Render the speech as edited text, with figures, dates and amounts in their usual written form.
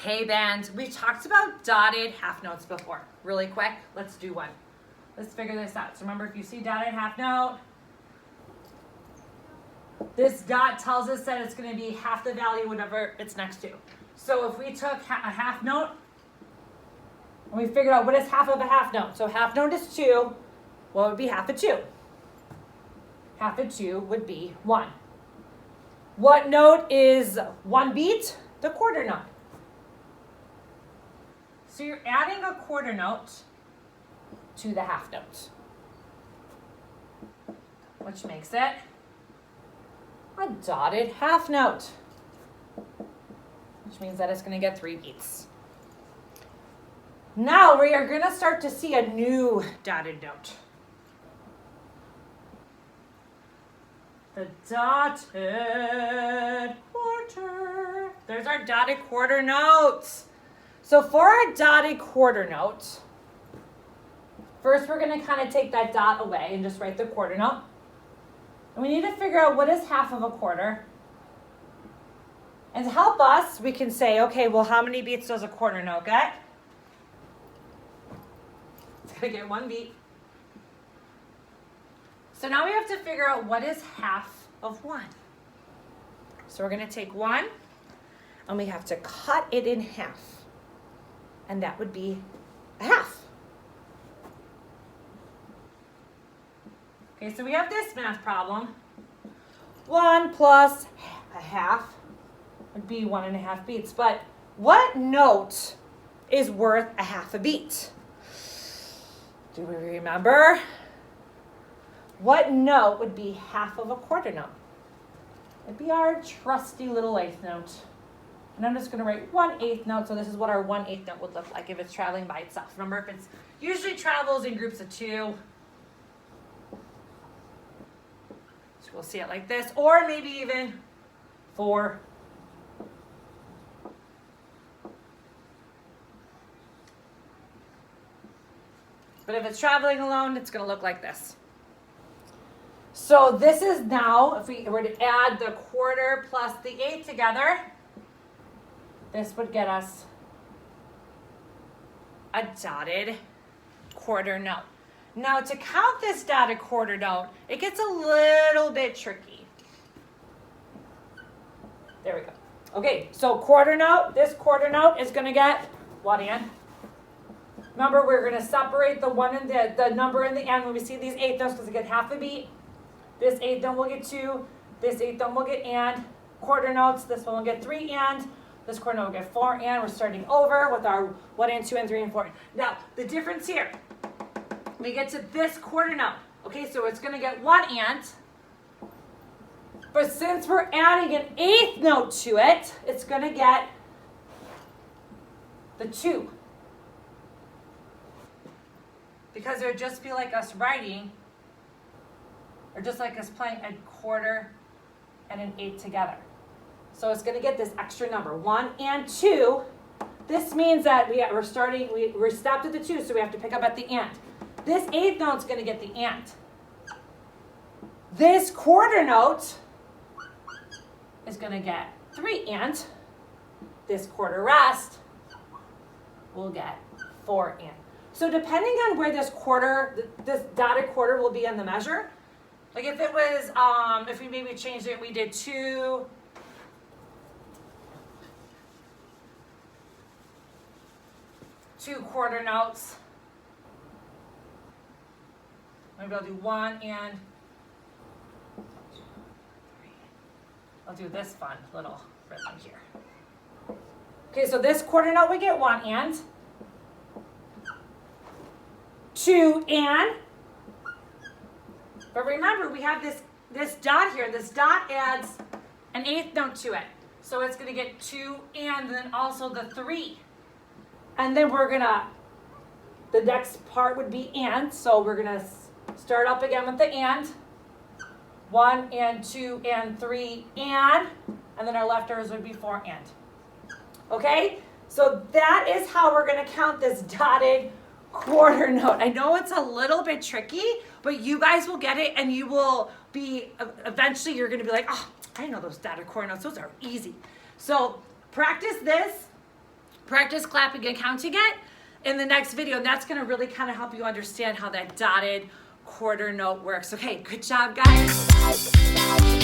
Hey band, we talked about dotted half notes before. Really quick, let's do one. Let's figure this out. So remember, if you see dotted half note, this dot tells us that it's going to be half the value whatever it's next to. So if we took a half note, and we figured out what is half of a half note. So half note is 2. What would be half of 2? Half of 2 would be 1. What note is 1 beat? The quarter note. So you're adding a quarter note to the half note, which makes it a dotted half note, which means that it's going to get 3 beats. Now we are going to start to see a new dotted note. The dotted quarter. There's our dotted quarter notes. So for our dotted quarter note, first we're going to kind of take that dot away and just write the quarter note. And we need to figure out what is half of a quarter. And to help us, we can say, okay, well, how many beats does a quarter note get? It's going to get 1 beat. So now we have to figure out what is half of 1. So we're going to take 1, and we have to cut it in half. And that would be a half. Okay, so we have this math problem. 1 plus a half would be 1.5 beats. But what note is worth a half a beat? Do we remember? What note would be half of a quarter note? It'd be our trusty little eighth note. And I'm just going to write 1/8 note, so this is what our 1/8 note would look like if it's traveling by itself. Remember, if it's usually travels in groups of 2, so we'll see it like this, or maybe even 4. But if it's traveling alone, it's going to look like this. So this is now, if we were to add the quarter plus the 8 together, this would get us a dotted quarter note. Now to count this dotted quarter note, it gets a little bit tricky. There we go. Okay, so quarter note, this quarter note is going to get what in? Remember, we're going to separate the one and the number in the end when we see these eighth notes because it get half a beat. This eighth note will get 2. This eighth note will get and. Quarter notes, this one will get 3 and. This quarter note will get 4 and. We're starting over with our 1 and 2 and 3 and 4. Now, the difference here, we get to this quarter note. Okay, so it's going to get 1 and. But since we're adding an eighth note to it, it's going to get the 2. Because it would just be like us writing, or just like us playing a quarter and an 8 together. So it's going to get this extra number, 1 and 2. This means that we're stopped at the 2, so we have to pick up at the and. This eighth note is going to get the and. This quarter note is going to get 3 and. This quarter rest will get 4 and. So depending on where this dotted quarter will be in the measure, like if it was, if we maybe changed it, we did 2 quarter notes. Maybe I'll do 1 and 3. I'll do this fun little rhythm here. Okay, so this quarter note we get 1 and 2 and. But remember, we have this dot here. This dot adds an eighth note to it. So it's going to get 2 and then also the 3. And then the next part would be and. So we're going to start up again with the and. 1 and 2 and 3 and. And then our leftovers would be 4 and. Okay? So that is how we're going to count this dotted quarter note. I know it's a little bit tricky, but you guys will get it, and you will be, eventually you're going to be like, oh, I know those dotted quarter notes. Those are easy. So practice this practice clapping and counting it in the next video. And that's gonna really kind of help you understand how that dotted quarter note works. Okay, good job, guys.